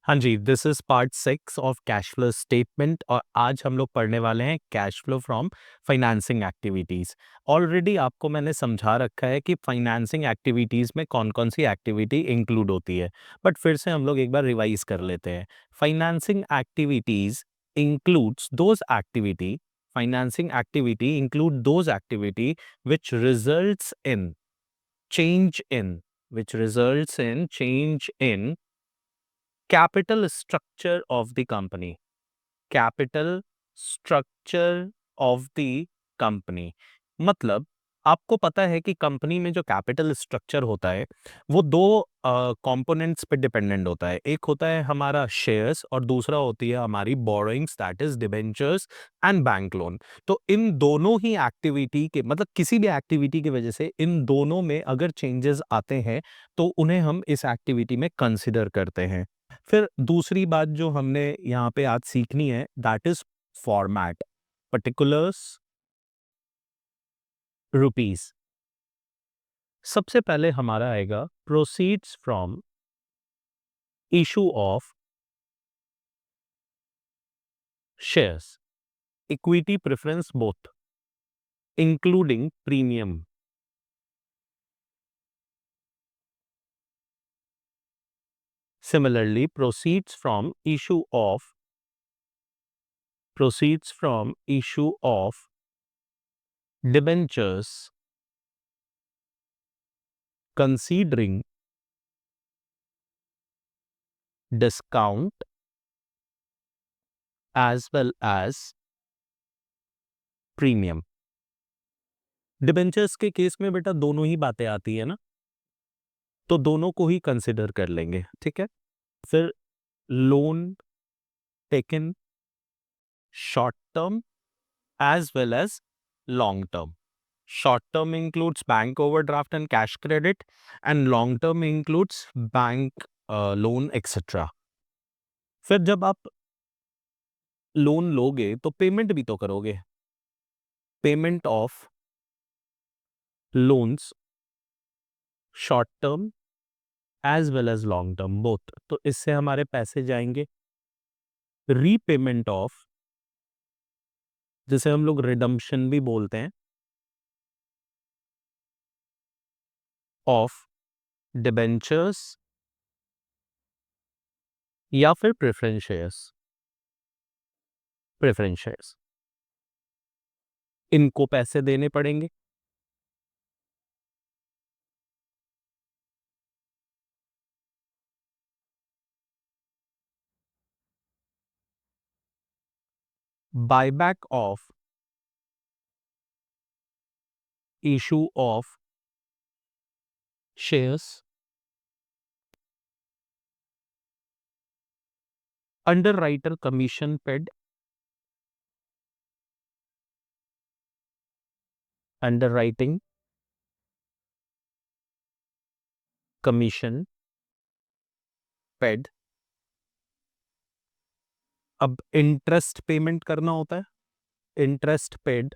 हाँ जी, this is part 6 of cash flow statement और आज हम लोग पढ़ने वाले हैं cash flow from financing activities. Already आपको मैंने समझा रखा है कि फाइनेंसिंग एक्टिविटीज़ में कौन-कौन सी एक्टिविटी इंक्लूड होती है, बट फिर से हम लोग एक बार रिवाइज़ कर लेते हैं। Financing activities includes those activity financing activity include those activity which results in change in which results in change in capital structure of the company. Capital structure of the company. मतलब आपको पता है कि company में जो capital structure होता है वो दो कंपोनेंट्स पे डिपेंडेंट होता है। एक होता है हमारा शेयर्स और दूसरा होती है हमारी borrowings that is debentures and bank loan. तो इन दोनों ही एक्टिविटी के मतलब किसी भी एक्टिविटी की वजह से इन दोनों में अगर चेंजेस आते हैं तो उन्हें हम इस एक्टिविटी में कंसिडर करते हैं। फिर दूसरी बात जो हमने यहाँ पे आज सीखनी है that is format particulars rupees. सबसे पहले हमारा आएगा proceeds from issue of shares equity preference both including premium. Similarly, proceeds from issue of debentures considering discount as well as premium। Debentures के केस में बेटा दोनों ही बातें आती है ना, तो दोनों को ही कंसिडर कर लेंगे, ठीक है। फिर loan taken short term as well as long term. Short term includes bank overdraft and cash credit, and long term includes bank loan etc. फिर जब आप लोन लोगे तो पेमेंट भी तो करोगे। Payment of loans short term as well as long term both, तो इससे हमारे पैसे जाएंगे। रीपेमेंट ऑफ, जिसे हम लोग रिडम्पशन भी बोलते हैं, ऑफ डिबेंचर्स या फिर प्रेफरेंस शेयर्स, इनको पैसे देने पड़ेंगे। Buyback of issue of shares, underwriter commission paid, underwriting commission paid. अब इंटरेस्ट पेमेंट करना होता है, interest paid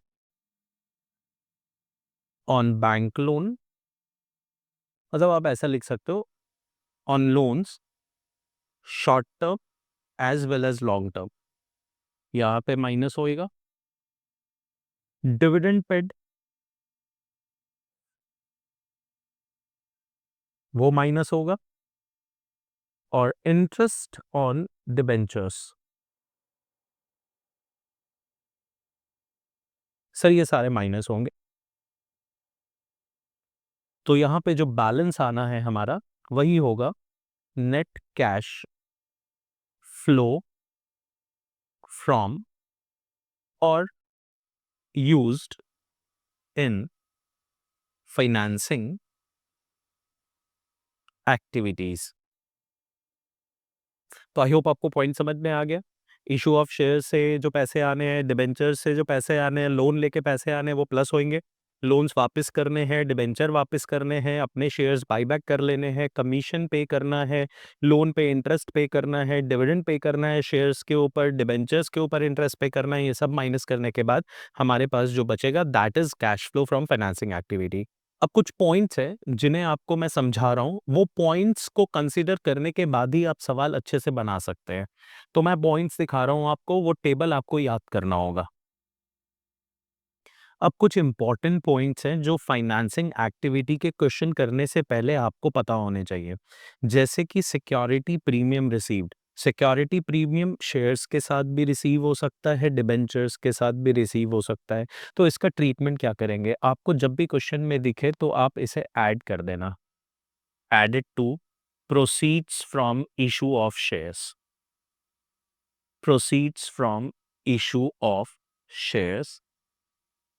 on bank loan, मतलब आप ऐसा लिख सकते हो on loans short term as well as long term, यहां पे माइनस होएगा। डिविडेंड पेड वो माइनस होगा, और इंटरेस्ट ऑन डिबेंचर्स, सर ये सारे माइनस होंगे। तो यहां पे जो बैलेंस आना है हमारा वही होगा नेट कैश फ्लो फ्रॉम और यूज्ड इन फाइनेंसिंग एक्टिविटीज। तो आई होप आपको पॉइंट समझ में आ गया। इशू ऑफ शेयर से जो पैसे आने हैं, डिबेंचर से जो पैसे आने हैं, लोन लेके पैसे आने हैं वो प्लस होंगे। लोन्स वापस करने हैं, डिबेंचर वापस करने हैं, अपने शेयर्स बायबैक कर लेने हैं, कमीशन पे करना है, लोन पे इंटरेस्ट पे करना है, डिविडेंड पे करना है, शेयर्स के ऊपर डिबेंचर्स के ऊपर इंटरेस्ट पे करना है। ये सब माइनस करने के बाद हमारे पास जो बचेगा that is cash flow from financing activity. अब कुछ पॉइंट्स हैं जिन्हें आपको मैं समझा रहा हूँ, वो पॉइंट्स को कंसीडर करने के बाद ही आप सवाल अच्छे से बना सकते हैं। तो मैं पॉइंट्स दिखा रहा हूँ आपको, वो टेबल आपको याद करना होगा। अब कुछ इंपॉर्टेंट पॉइंट्स हैं जो फाइनेंसिंग एक्टिविटी के क्वेश्चन करने से पहले आपको पता होने चाहिए। जैसे कि security premium received. Security premium shares के साथ भी रिसीव हो सकता है, डिबेंचर्स के साथ भी रिसीव हो सकता है। तो इसका ट्रीटमेंट क्या करेंगे? आपको जब भी क्वेश्चन में दिखे तो आप इसे ऐड कर देना। Added to proceeds from issue of shares. Proceeds from issue of shares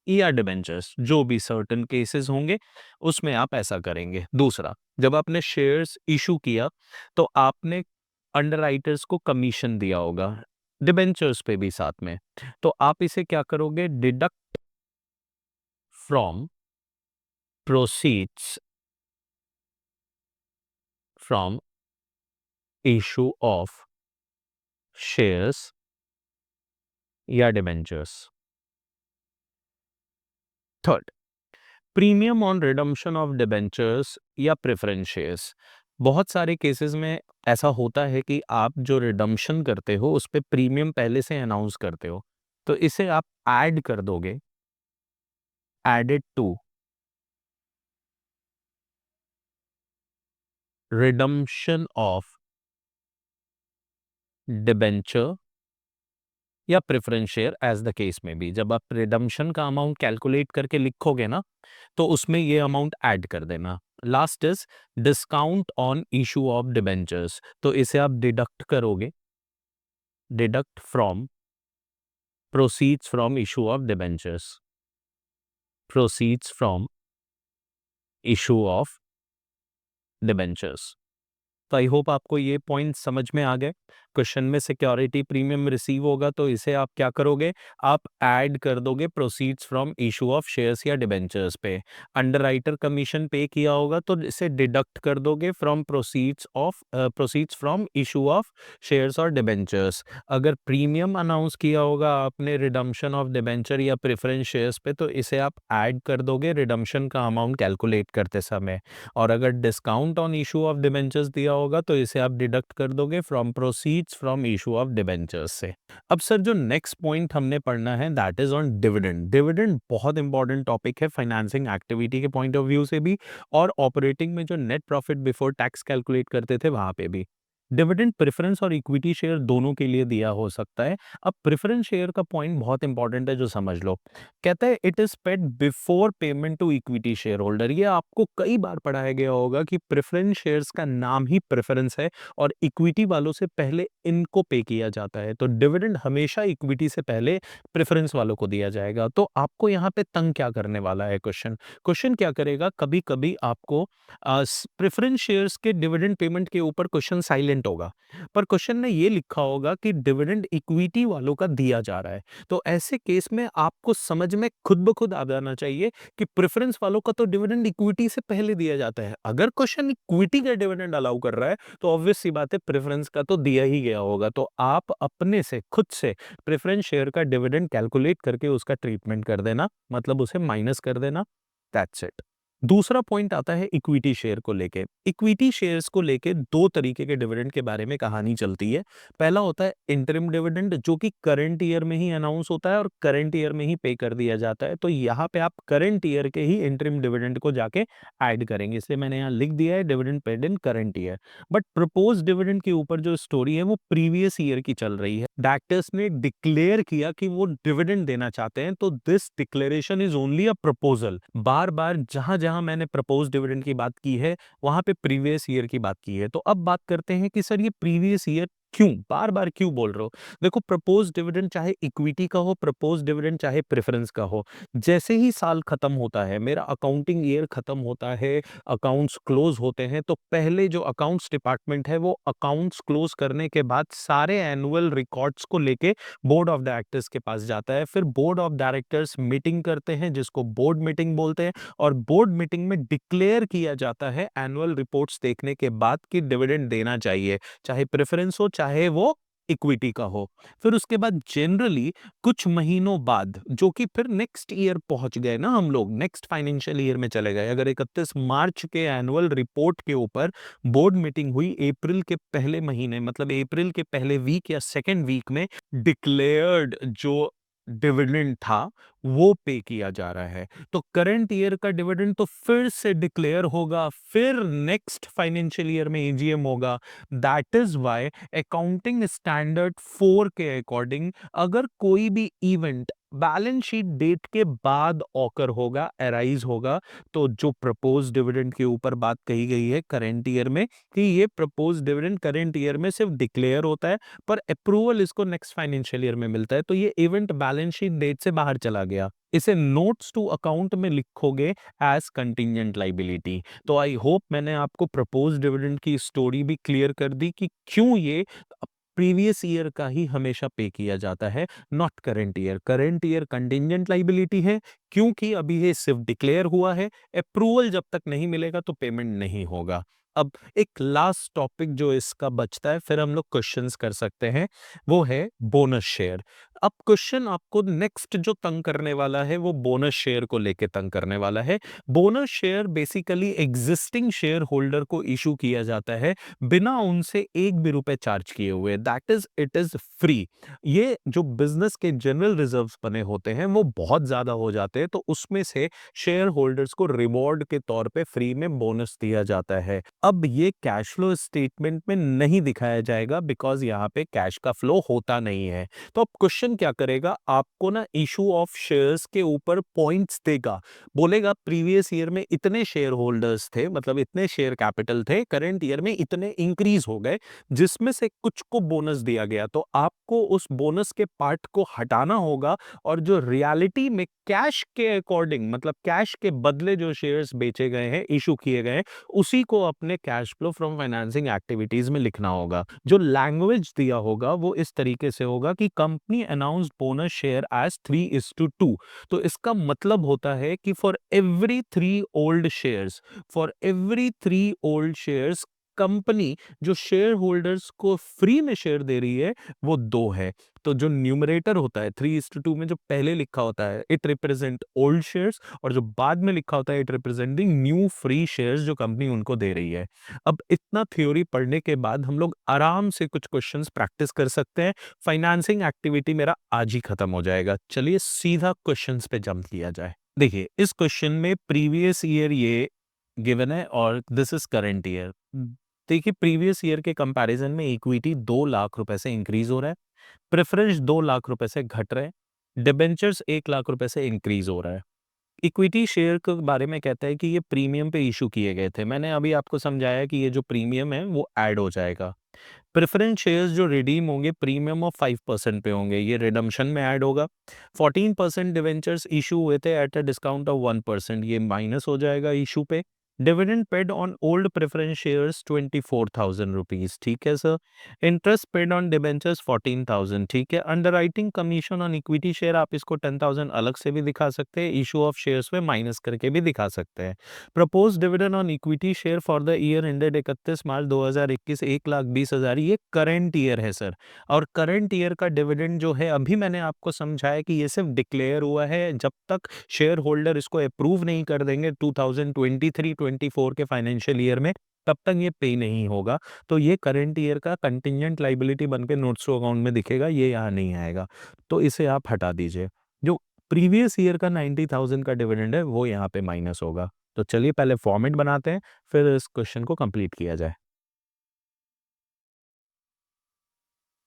या डिबेंचर्स, जो भी सर्टेन केसेस होंगे उसमें आप ऐसा करेंगे। दूसरा, जब आपने शेयर्स इशू किया तो आपने अंडरराइटर्स को कमीशन दिया होगा, डिबेंचर्स पे भी साथ में। तो आप इसे क्या करोगे? Deduct from proceeds from issue of shares या debentures. Third, premium on redemption of debentures या प्रेफरेंस शेयर्स। बहुत सारे केसेस में ऐसा होता है कि आप जो रिडम्पशन करते हो उस पे प्रीमियम पहले से अनाउंस करते हो, तो इसे आप ऐड कर दोगे। Added to redemption of debenture या preference share as the case में भी। जब आप रिडम्पशन का अमाउंट कैलकुलेट करके लिखोगे ना, तो उसमें ये अमाउंट ऐड कर देना। Last is discount on issue of debentures, तो इसे आप डिडक्ट करोगे। Deduct from proceeds from issue of debentures. Proceeds from issue of debentures. तो आई होप आपको ये पॉइंट समझ में आ गए। क्वेश्चन में सिक्योरिटी प्रीमियम रिसीव होगा तो इसे आप क्या करोगे? आप ऐड कर दोगे proceeds from issue of shares या डिबेंचर्स पे। अंडरराइटर कमीशन पे किया होगा तो इसे डिडक्ट कर दोगे from proceeds from issue of shares और डिबेंचर्स। अगर प्रीमियम अनाउंस किया होगा आपने रिडम्पशन ऑफ डिबेंचर या प्रेफरेंस शेयर्स पे, तो इसे आप ऐड कर दोगे रिडम्पशन का अमाउंट कैलकुलेट करते समय। और अगर discount on issue of debentures दिया होगा तो इसे आप डिडक्ट कर दोगे from proceeds from issue of debentures से। अब सर जो नेक्स्ट पॉइंट हमने पढ़ना है that is on dividend. Dividend बहुत इंपॉर्टेंट टॉपिक है फाइनेंसिंग एक्टिविटी के पॉइंट ऑफ व्यू से भी, और ऑपरेटिंग में जो net profit before tax calculate करते थे वहां पे भी। डिविडेंड प्रेफरेंस और इक्विटी शेयर दोनों के लिए दिया हो सकता है। अब प्रेफरेंस शेयर का पॉइंट बहुत इंपॉर्टेंट है जो समझ लो। कहता है it is paid before payment to equity share holder. ये आपको कई बार पढ़ाया गया होगा कि प्रेफरेंस शेयर्स का नाम ही प्रेफरेंस है और इक्विटी वालों से पहले इनको पे किया जाता है। तो डिविडेंड हमेशा इक्विटी से पहले प्रेफरेंस वालों को दिया जाएगा। तो आपको यहाँ पे तंग क्या करने वाला है क्वेश्चन? क्वेश्चन क्या करेगा, कभी कभी आपको प्रेफरेंस शेयर्स के डिविडेंड पेमेंट के ऊपर क्वेश्चन साइलेंट होगा, पर क्वेश्चन में ये लिखा होगा कि डिविडेंड इक्विटी वालों का दिया जा रहा है। तो ऐसे केस में आपको समझ में खुद ब खुद आ जाना चाहिए कि प्रेफरेंस वालों का तो डिविडेंड इक्विटी से पहले दिया जाता है। अगर क्वेश्चन इक्विटी का डिविडेंड अलाउ कर रहा है तो ऑब्वियस सी बात है प्रेफरेंस का तो दिया ही गया होगा। तो आप अपने से खुद से प्रेफरेंस शेयर का डिविडेंड कैलकुलेट करके उसका ट्रीटमेंट कर देना, मतलब उसे माइनस कर देना। That's it. दूसरा पॉइंट आता है इक्विटी शेयर को लेके। इक्विटी शेयर्स को लेके दो तरीके के डिविडेंड के बारे में कहानी चलती है। पहला होता है इंटरिम डिविडेंड, जो कि करंट ईयर में ही अनाउंस होता है और करंट ईयर में ही पे कर दिया जाता है। तो यहाँ पे आप करंट ईयर के ही इंटरिम डिविडेंड को जाके ऐड करेंगे, इसलिए मैंने यहाँ लिख दिया है dividend paid in current year. But propose dividend के ऊपर जो स्टोरी है वो प्रीवियस ईयर की चल रही है। डायरेक्टर्स ने डिक्लेयर किया कि वो डिविडेंड देना चाहते हैं, तो this declaration is only a proposal. बार बार जहां जहां मैंने प्रपोज डिविडेंड की बात की है वहां पे प्रीवियस ईयर की बात की है। तो अब बात करते हैं कि सर ये प्रीवियस ईयर क्यों बार बार क्यों बोल रहे हो? देखो, प्रपोज डिविडेंड चाहे इक्विटी का हो, प्रपोज डिविडेंड चाहे प्रेफरेंस का हो, जैसे ही साल खत्म होता है, मेरा अकाउंटिंग ईयर खत्म होता है, अकाउंट्स क्लोज होते हैं, तो पहले जो अकाउंट्स डिपार्टमेंट है वो अकाउंट्स क्लोज करने के बाद सारे एनुअल रिकॉर्ड्स को लेके बोर्ड ऑफ डायरेक्टर्स के पास जाता है। फिर बोर्ड ऑफ डायरेक्टर्स मीटिंग करते हैं जिसको बोर्ड मीटिंग बोलते हैं, और बोर्ड मीटिंग में डिक्लेयर किया जाता है एनुअल रिपोर्ट्स देखने के बाद कि डिविडेंड देना चाहिए, चाहे प्रेफरेंस हो चाहे वो इक्विटी का हो। फिर उसके बाद जनरली कुछ महीनों बाद, जो कि फिर नेक्स्ट ईयर पहुंच गए ना, हम लोग नेक्स्ट फाइनेंशियल ईयर में चले गए। अगर 31 मार्च के एनुअल रिपोर्ट के ऊपर बोर्ड मीटिंग हुई अप्रैल के पहले महीने, मतलब अप्रैल के पहले वीक या सेकेंड वीक में, डिक्लेयर्ड जो डिविडेंड था वो पे किया जा रहा है। तो करंट ईयर का डिविडेंड तो फिर से डिक्लेयर होगा, फिर नेक्स्ट फाइनेंशियल ईयर में एजीएम होगा। That is why accounting standard 4 के अकॉर्डिंग अगर कोई भी इवेंट बैलेंस शीट डेट के बाद ऑकर होगा, अराइज होगा, तो जो प्रपोज डिविडेंड के ऊपर बात कही गई है करेंट ईयर में, कि ये प्रपोज डिविडेंड करेंट ईयर में सिर्फ डिक्लेयर होता है, पर अप्रूवल इसको नेक्स्ट फाइनेंशियल ईयर में मिलता है। तो ये इवेंट बैलेंस शीट डेट से बाहर चला गया, इसे नोट्स टू अकाउंट में लिखोगे एज कंटिंजेंट लाइबिलिटी। तो आई होप मैंने आपको प्रपोज डिविडेंड की स्टोरी भी क्लियर कर दी कि क्यों ये प्रीवियस ईयर का ही हमेशा पे किया जाता है, not current year. Current year contingent liability है क्योंकि अभी ये सिर्फ डिक्लेयर हुआ है, अप्रूवल जब तक नहीं मिलेगा तो पेमेंट नहीं होगा। अब एक लास्ट टॉपिक जो इसका बचता है, फिर हम लोग क्वेश्चंस कर सकते हैं, वो है बोनस शेयर। अब क्वेश्चन आपको नेक्स्ट जो तंग करने वाला है वो बोनस शेयर को लेके तंग करने वाला है। Bonus share basically existing share holder को इशू किया जाता है बिना उनसे एक भी रुपए चार्ज किए हुए, that is it is free. ये जो बिजनेस के जनरल रिजर्व्स बने होते हैं वो बहुत ज्यादा हो जाते हैं, तो उसमें से शेयर होल्डर्स को रिवॉर्ड के तौर पे फ्री में बोनस दिया जाता है। अब ये कैश फ्लो स्टेटमेंट में नहीं दिखाया जाएगा बिकॉज यहाँ पे कैश का फ्लो होता नहीं है। तो अब क्वेश्चन क्या करेगा, आपको ना इशू ऑफ शेयर्स के ऊपर पॉइंट्स देगा, बोलेगा प्रीवियस ईयर में इतने शेयर होल्डर्स थे, मतलब इतने शेयर कैपिटल थे, करंट ईयर में इतने इंक्रीज हो गए, जिसमें से कुछ को बोनस दिया गया, तो आपको उस बोनस के पार्ट को हटाना होगा और जो रियलिटी में कैश के अकॉर्डिंग, मतलब कैश के बदले जो शेयर्स बेचे गए हैं, इशू किए गए हैं, उसी को अपने cash flow from financing activities में लिखना होगा। जो लैंग्वेज दिया होगा वो इस तरीके से होगा कि company announced bonus share as 3:2। तो इसका मतलब होता है कि for every three old shares company जो शेयर होल्डर्स को फ्री में शेयर दे रही है वो दो है। तो जो न्यूमरेटर होता है 3:2 में, जो पहले लिखा होता है, इट रिप्रेजेंट ओल्ड शेयर्स, और जो बाद में लिखा होता है it representing new free shares जो कंपनी उनको दे रही है। अब इतना थ्योरी पढ़ने के बाद हम लोग आराम से कुछ क्वेश्चंस प्रैक्टिस कर सकते हैं। फाइनेंसिंग एक्टिविटी मेरा आज ही खत्म हो जाएगा, चलिए सीधा क्वेश्चंस पे जंप किया जाए। देखिए इस क्वेश्चन में प्रीवियस ईयर ये गिवन है और दिस इज करंट ईयर। देखिए प्रीवियस ईयर के कंपैरिजन में इक्विटी 2 लाख रुपए से इंक्रीज हो रहा है, प्रेफरेंस 2 लाख रुपए से घट रहे हैं, डिबेंचर्स 1 लाख रुपए से इंक्रीज हो रहा है। इक्विटी शेयर के बारे में कहता है कि ये प्रीमियम पे इशू किए गए थे, मैंने अभी आपको समझाया कि ये जो प्रीमियम है वो ऐड हो जाएगा। प्रेफरेंस शेयर्स जो रिडीम होंगे प्रीमियम ऑफ 5% पे होंगे, ये रिडम्पशन में ऐड होगा। 14% डिवेंचर्स इशू हुए थे एट अ डिस्काउंट ऑफ 1%, ये माइनस हो जाएगा इशू पे। Dividend paid on old preference shares 24,000 rupees, ठीक है sir. Interest paid on debentures 14,000, ठीक है। Underwriting commission on equity share आप इसको 10,000 अलग से भी दिखा सकते हैं, इशू ऑफ शेयर्स में माइनस करके भी दिखा सकते हैं। Propose dividend on equity share for the year ended 31 मार्च 2021 1,20,000, ये करंट ईयर है सर। और करंट ईयर का डिविडेंड जो है, अभी मैंने आपको समझाया कि ये सिर्फ डिक्लेयर हुआ है, जब तक शेयर होल्डर इसको अप्रूव नहीं कर देंगे 2023-24 के फाइनेंशियल ईयर में, तब तक ये पे नहीं होगा। तो ये करंट ईयर का कंटिंजेंट लाइबिलिटी बन के नोट्स टू अकाउंट में दिखेगा, ये यहाँ नहीं आएगा, तो इसे आप हटा दीजिए। जो प्रीवियस ईयर का 90,000 का डिविडेंड है वो यहाँ पे माइनस होगा। तो चलिए पहले फॉर्मेट बनाते हैं, फिर इस क्वेश्चन को कंप्लीट किया जाए।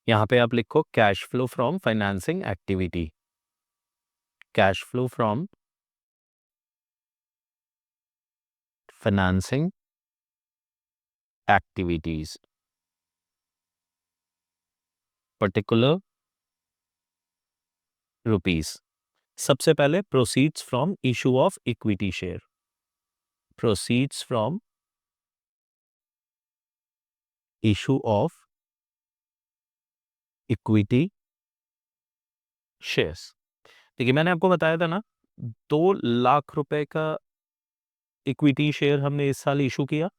यहाँ पे आप लिखो cash flow from financing activity, cash flow from financing activities, particular rupees. सबसे पहले proceeds from issue of equity share, proceeds from issue of equity shares. देखिए मैंने आपको बताया था ना, 2 लाख रुपए का इक्विटी शेयर हमने इस साल इशू किया,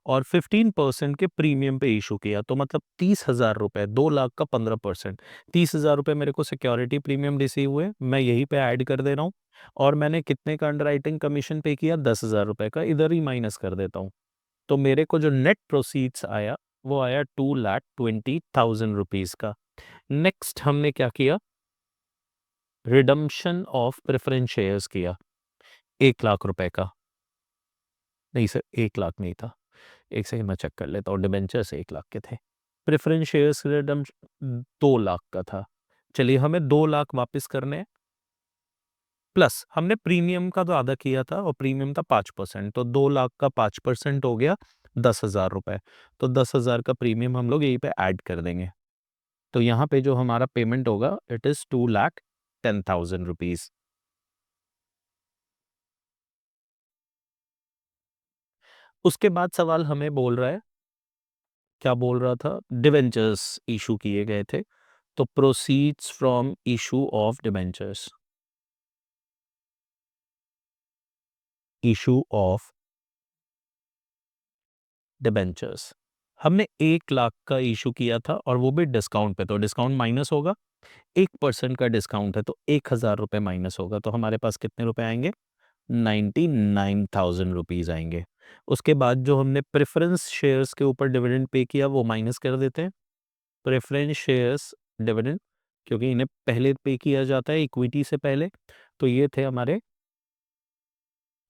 और 15% के प्रीमियम पे इशू किया, तो मतलब 30,000 रुपए, 2 लाख का 15%, 30,000 रुपए मेरे को सिक्योरिटी प्रीमियम रिसीव हुए, मैं यहीं पे ऐड कर दे रहा हूँ। और मैंने कितने का अंडरराइटिंग कमीशन पे किया, 10,000 रुपए का, इधर ही माइनस कर देता हूँ। तो मेरे को जो नेट प्रोसीड्स आया वो आया 2,20,000 रुपीज का। नेक्स्ट हमने क्या किया, रिडम्पशन ऑफ प्रेफरेंस शेयर्स किया 1 लाख रुपए का। नहीं सर, 1 लाख नहीं था, एक सेकंड मैं चेक कर लेता हूँ, डिबेंचर्स 1 लाख के थे, प्रेफरेंस शेयर्स रिडम्पशन 2 लाख का था। चलिए हमें 2 लाख वापस करने हैं, प्लस हमने प्रीमियम का तो आधा किया था और प्रीमियम था 5%, तो 2 लाख का 5% हो गया 10,000 रुपए। तो 10,000 का प्रीमियम हम लोग यहीं पे ऐड कर देंगे। तो यहाँ पे जो हमारा पेमेंट होगा इट इज 2,10,000 रुपीज। उसके बाद सवाल हमें बोल रहा है, क्या बोल रहा था, डिवेंचर्स इशू किए गए थे, तो proceeds from issue of debentures, issue of debentures, हमने 1 लाख का इशू किया था और वो भी डिस्काउंट पे, तो डिस्काउंट माइनस होगा, 1% का डिस्काउंट है तो 1,000 रुपये माइनस होगा, तो हमारे पास कितने रुपए आएंगे, 99,000 रुपीज आएंगे। उसके बाद जो हमने प्रेफरेंस शेयर्स के ऊपर डिविडेंड पे किया वो माइनस कर देते हैं, प्रेफरेंस शेयर्स डिविडेंड, क्योंकि इन्हें पहले पे किया जाता है इक्विटी से पहले, तो ये थे हमारे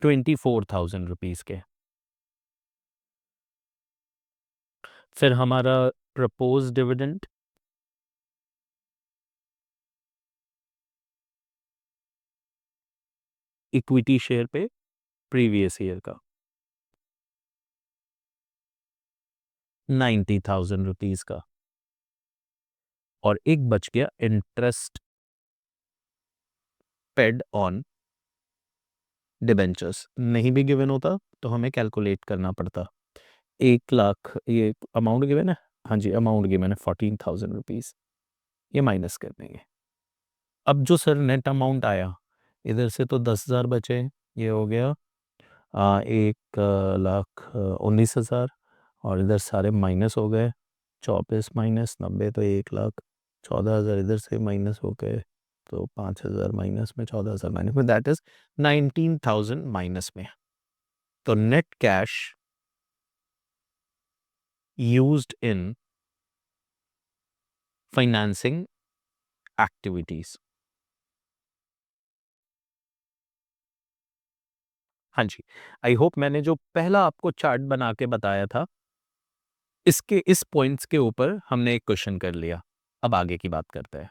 24,000 रुपीज के। फिर हमारा प्रपोज डिविडेंड इक्विटी शेयर पे प्रीवियस ईयर का 90,000 रुपीज का। और एक बच गया इंटरेस्ट पेड ऑन डिबेंचर्स, नहीं भी गिवन होता तो हमें कैलकुलेट करना पड़ता। 1 लाख ये अमाउंट गिवन है, हाँ जी अमाउंट गिवन है 14,000 रुपीज, ये माइनस कर देंगे। अब जो सर नेट अमाउंट आया, इधर से तो 10,000 बचे, ये हो गया 1,19,000, और इधर सारे माइनस हो गए, 24 माइनस 90 तो 1 लाख, 14,000 इधर से माइनस हो गए, तो 5,000 माइनस में, 14,000 माइनस में, दैट इज 19,000 माइनस में। तो net cash used in financing activities. हाँ जी, आई होप मैंने जो पहला आपको चार्ट बना के बताया था, इसके इस पॉइंट्स के ऊपर हमने एक क्वेश्चन कर लिया। अब आगे की बात करते हैं।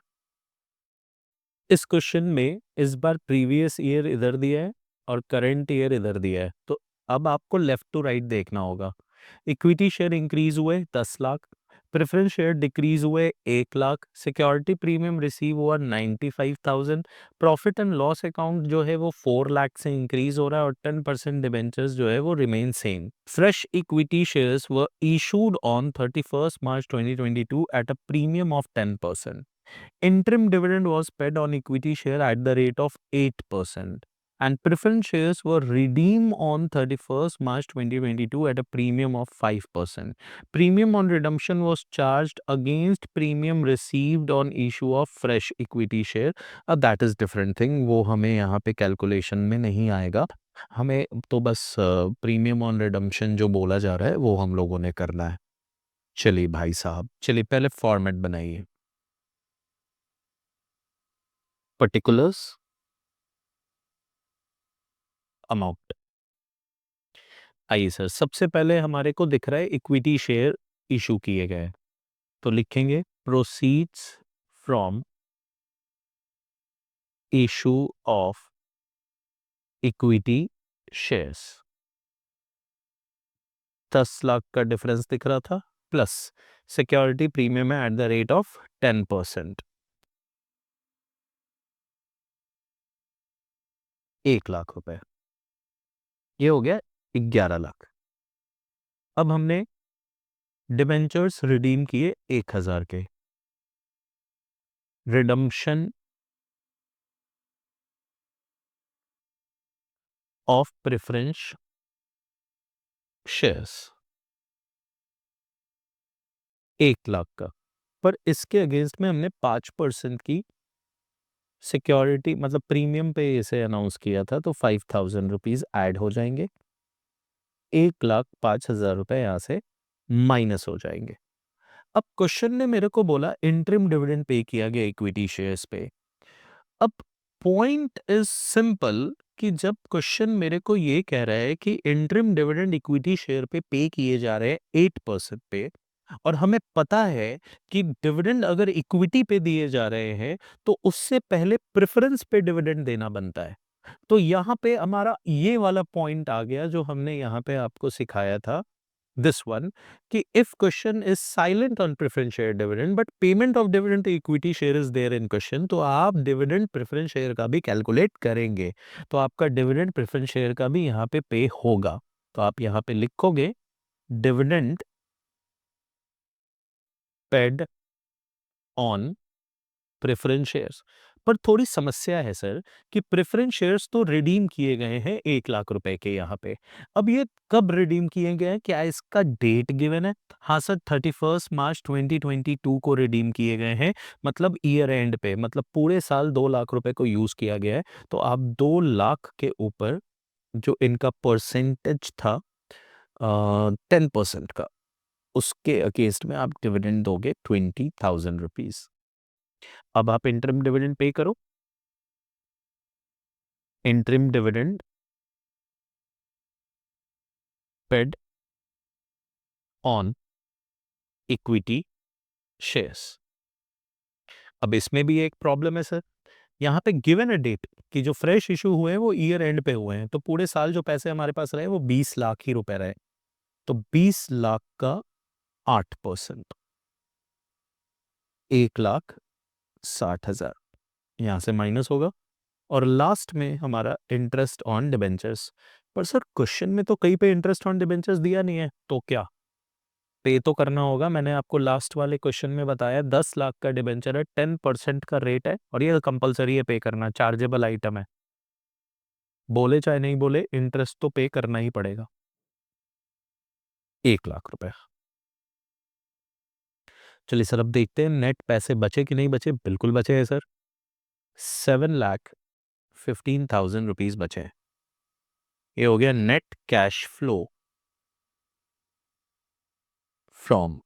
इस क्वेश्चन में इस बार प्रीवियस ईयर इधर दिया है और करंट ईयर इधर दिया है, तो अब आपको लेफ्ट टू राइट देखना होगा। इक्विटी शेयर इंक्रीज हुए 10 लाख, प्रेफरेंस शेयर डिक्रीज हुए 1 लाख, सिक्योरिटी प्रीमियम रिसीव हुआ 95,000, प्रॉफिट एंड लॉस अकाउंट जो है वो 4 लाख से इंक्रीज हो रहा है और 10% डिबेंचर्स जो है वो remain same. Fresh equity shares were issued on 31st March 2022 at a premium of 10%. Interim dividend was paid on equity share at the rate of 8%, and preference shares were redeemed on 31st March 2022 at a premium of 5%. Premium on redemption was charged against premium received on issue of fresh equity share. That is different thing. वो हमें यहाँ पे calculation में नहीं आएगा, हमें तो बस प्रीमियम ऑन रिडम्पशन जो बोला जा रहा है वो हम लोगों ने करना है। चलिए भाई साहब, चलिए पहले फॉर्मेट बनाइए, पर्टिकुलर्स, अमाउंट। आइए सर, सबसे पहले हमारे को दिख रहा है इक्विटी शेयर इशू किए गए, तो लिखेंगे proceeds from issue of equity shares, 10 lakh का डिफरेंस दिख रहा था, प्लस सिक्योरिटी प्रीमियम है at the rate of 10%, 1 lakh रुपए, ये हो गया 11 लाख। अब हमने डिबेंचर्स रिडीम किए 1,000 के, redemption of preference shares 1 lakh का, पर इसके अगेंस्ट में हमने 5% की सिक्योरिटी मतलब प्रीमियम पे इसे अनाउंस किया था, तो 5,000 रुपीज ऐड हो जाएंगे, 1,05,000 रुपए यहाँ से माइनस हो जाएंगे। अब क्वेश्चन ने मेरे को बोला इंटरिम डिविडेंड पे किया गया इक्विटी शेयर्स पे। अब पॉइंट इज सिंपल कि जब क्वेश्चन मेरे को ये कह रहा है कि इंटरिम डिविडेंड इक्विटी शेयर पे किए जा रहे हैं 8% पे, और हमें पता है कि डिविडेंड अगर इक्विटी पे दिए जा रहे हैं तो उससे पहले प्रेफरेंस पे डिविडेंड देना बनता है। तो यहाँ पे हमारा ये वाला पॉइंट आ गया जो हमने यहाँ पे आपको सिखाया था, this one, कि if question is silent on preference share dividend but payment of dividend to equity share is there in question, तो आप dividend preference share का भी कैलकुलेट करेंगे, तो आपका dividend preference share का भी यहाँ पे पे होगा। तो आप यहाँ पे लिखोगे dividend paid on preference shares. पर थोड़ी समस्या है सर कि प्रेफरेंस शेयर्स तो रिडीम किए गए हैं 1 लाख रुपए के यहाँ पे। अब ये कब रिडीम किए गए हैं, क्या इसका डेट गिवन है? हाँ सर, 31 मार्च 2022 को रिडीम किए गए हैं, मतलब ईयर एंड पे, मतलब पूरे साल 2 लाख रुपए को यूज किया गया है। तो आप 2 लाख के ऊपर जो इनका परसेंटेज था 10% का, उसके अगेंस्ट में आप डिविडेंड दोगे 20,000 रुपीज। अब आप इंटरिम डिविडेंड पे करो, interim dividend paid on equity shares. अब इसमें भी एक प्रॉब्लम है सर, यहाँ पे गिवन है डेट कि जो फ्रेश इशू हुए हैं वो ईयर एंड पे हुए हैं, तो पूरे साल जो पैसे हमारे पास रहे वो 20 लाख ही रुपए रहे, तो 20 लाख का 8%, 1,60,000 यहाँ से माइनस होगा, और लास्ट में हमारा इंटरेस्ट ऑन डिबेंचर्स। पर सर क्वेश्चन में तो कहीं पे इंटरेस्ट ऑन डिबेंचर्स दिया नहीं है, तो क्या पे तो करना होगा? मैंने आपको लास्ट वाले क्वेश्चन में बताया 10 लाख का डिबेंचर है, 10% का रेट है, और ये कंपलसरी है पे करना, चार्जेबल आइटम है, बोले चाहे नहीं बोले इंटरेस्ट तो पे करना ही पड़ेगा, 1 लाख रुपए। चलिए सर, अब देखते हैं नेट पैसे बचे कि नहीं बचे। बिल्कुल बचे हैं सर, 7,15,000 रुपीज बचे हैं। ये हो गया net cash flow from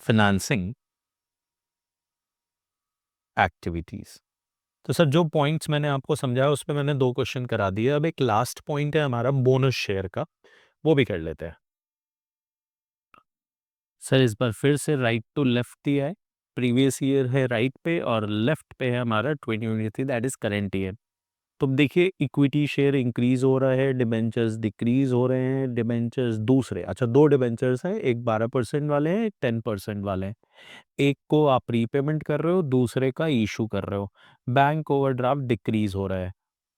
financing activities. तो सर जो पॉइंट्स मैंने आपको समझाया उस पे मैंने 2 क्वेश्चन करा दिए। अब एक लास्ट पॉइंट है हमारा बोनस शेयर का, वो भी कर लेते हैं। सर इस बार फिर से राइट टू लेफ्ट दिया है, प्रीवियस ईयर है राइट पे और लेफ्ट पे है हमारा 2023, दैट इज करंट ईयर। तो अब देखिए इक्विटी शेयर इंक्रीज हो रहा है, डिबेंचर्स डिक्रीज हो रहे हैं, डिबेंचर्स दूसरे, अच्छा 2 डिबेंचर्स हैं, एक 12% वाले हैं, एक 10% वाले हैं। एक को आप रीपेमेंट कर रहे हो, दूसरे का इशू कर रहे हो। बैंक ओवरड्राफ्ट डिक्रीज हो रहा है।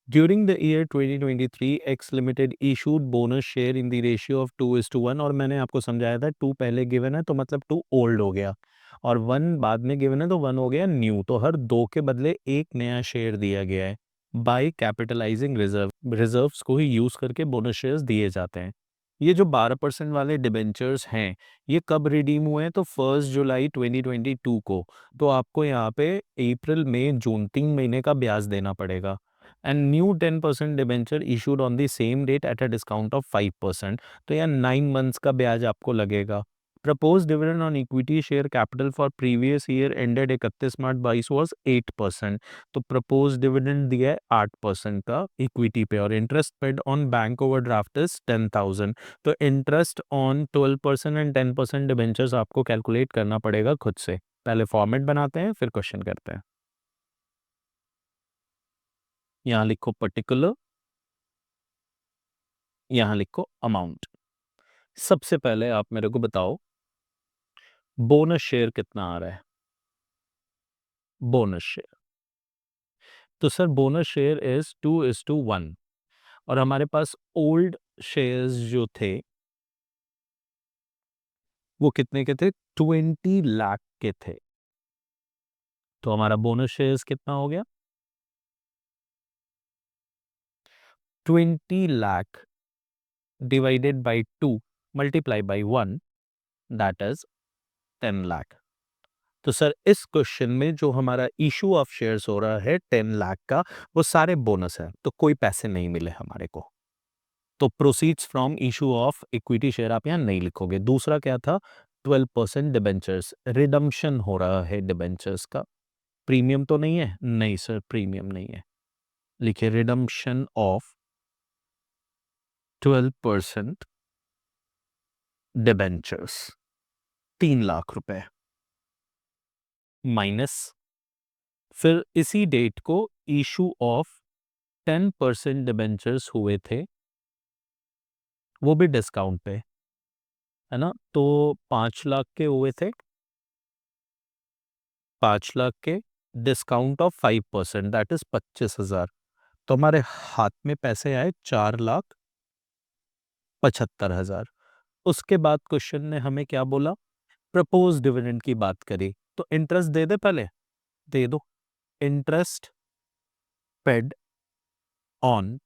During the year 2023 x limited issued bonus share in the ratio of 2:1, और मैंने आपको समझाया था 2 पहले गिवन है तो मतलब 2 ओल्ड हो गया, और 1 बाद में गिवन है तो 1 हो गया न्यू, तो हर 2 के बदले एक नया शेयर दिया गया है। बाय कैपिटलाइजिंग रिजर्व्स को ही यूज करके बोनस शेयर्स दिए जाते हैं। ये जो 12% वाले डिबेंचर्स हैं, ये कब रिडीम हुए हैं? तो 1 जुलाई 2022 को। तो आपको यहाँ पे अप्रैल मई जून 3 महीने का ब्याज देना पड़ेगा। And new 10% debenture issued on the same date at a discount of 5%, तो यहाँ 9 मंथ्स का ब्याज आपको लगेगा। Propose dividend on equity share capital for previous year ended 31 March 22 was 8%। तो प्रपोज डिविडेंड दिया है 8% का इक्विटी पे, और interest paid on bank overdraft is 10,000। तो इंटरेस्ट ऑन 12% एंड 10% डिबेंचर्स आपको कैलकुलेट करना पड़ेगा खुद से। पहले फॉर्मेट बनाते हैं फिर क्वेश्चन करते हैं। यहाँ लिखो पर्टिकुलर, यहाँ लिखो अमाउंट। सबसे पहले आप मेरे को बताओ बोनस शेयर कितना आ रहा है। बोनस शेयर, तो सर बोनस शेयर इज 2:1, और हमारे पास ओल्ड शेयर्स जो थे वो कितने के थे? 20 लाख के थे। तो हमारा बोनस शेयर्स कितना हो गया? 20 lakh divided by 2 multiply by 1, that is 10 lakh. तो सर इस क्वेश्चन में जो हमारा इशू ऑफ शेयर्स हो रहा है 10 लाख का, वो सारे बोनस है, तो कोई पैसे नहीं मिले हमारे को। तो proceeds from issue of equity share आप यहाँ नहीं लिखोगे। दूसरा क्या था, 12% डिबेंचर्स, रिडम्पशन हो रहा है डिबेंचर्स का। प्रीमियम तो नहीं है, नहीं सर प्रीमियम नहीं है, लिखिए रिडम्पशन ऑफ 12% डिबेंचर्स, 3 लाख रुपए माइनस, फिर इसी डेट को इशू ऑफ 10% डिबेंचर्स हुए थे, वो भी डिस्काउंट पे, है ना। तो 5 लाख के हुए थे, 5 लाख के डिस्काउंट ऑफ 5% दैट इज 25,000। तो हमारे हाथ में पैसे आए 4,75,000। उसके बाद क्वेश्चन ने हमें क्या बोला, प्रपोज डिविडेंड की बात करी, तो इंटरेस्ट दे दे, पहले दे दो। इंटरेस्ट पेड ऑन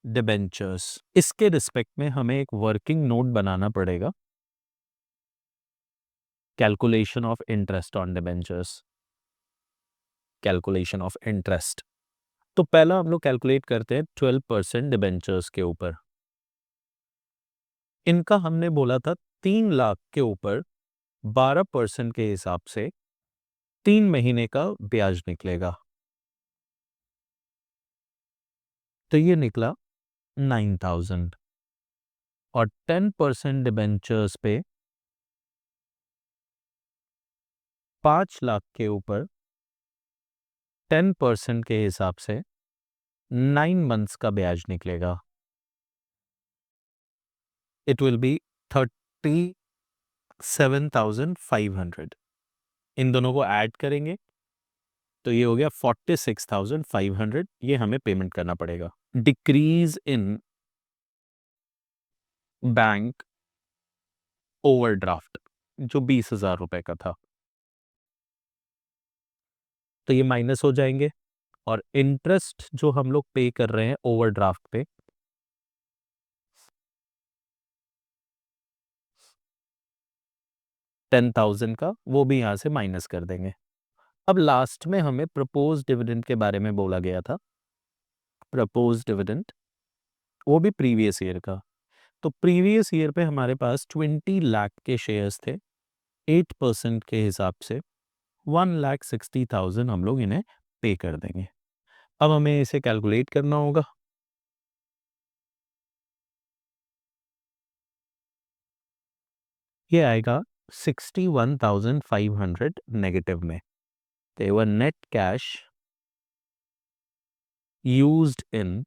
डिबेंचर्स, इसके रिस्पेक्ट में हमें एक वर्किंग नोट बनाना पड़ेगा, calculation of interest on debentures, calculation of interest. तो पहला हम लोग कैलकुलेट करते हैं 12% डिबेंचर्स के ऊपर। इनका हमने बोला था 3 लाख के ऊपर 12% के हिसाब से 3 महीने का ब्याज निकलेगा, तो ये निकला 9,000। और 10% डिबेंचर्स पे 5 लाख के ऊपर 10% के हिसाब से 9 मंथ्स का ब्याज निकलेगा, इट विल बी 37,500। इन दोनों को ऐड करेंगे तो ये हो गया 46,500, ये हमें पेमेंट करना पड़ेगा। डिक्रीज इन बैंक ओवरड्राफ्ट जो 20,000 रुपए का था, तो ये माइनस हो जाएंगे। और इंटरेस्ट जो हम लोग पे कर रहे हैं ओवरड्राफ्ट पे, 10,000 का, वो भी यहां से माइनस कर देंगे। अब लास्ट में हमें प्रपोज डिविडेंड के बारे में बोला गया था, प्रपोज डिविडेंड वो भी प्रीवियस ईयर का। तो प्रीवियस ईयर पे हमारे पास 20 लाख के शेयर्स थे, 8% के हिसाब से 1,60,000 हम लोग इन्हें पे कर देंगे। अब हमें इसे कैलकुलेट करना होगा। ये आएगा 61,500 नेगेटिव में। They were net cash used in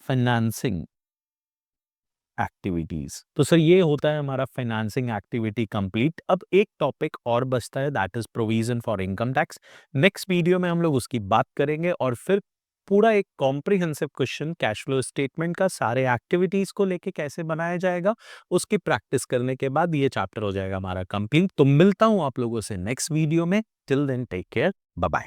financing activities. तो सर ये होता है हमारा फाइनेंसिंग एक्टिविटी कंप्लीट। अब एक टॉपिक और बचता है, that is provision for income tax. Next video में हम लोग उसकी बात करेंगे और फिर पूरा एक comprehensive question cash flow statement का सारे एक्टिविटीज को लेके कैसे बनाया जाएगा, उसकी प्रैक्टिस करने के बाद ये चैप्टर हो जाएगा हमारा कंप्लीट। तो मिलता हूं आप लोगों से नेक्स्ट वीडियो में। Till then take care, bye bye.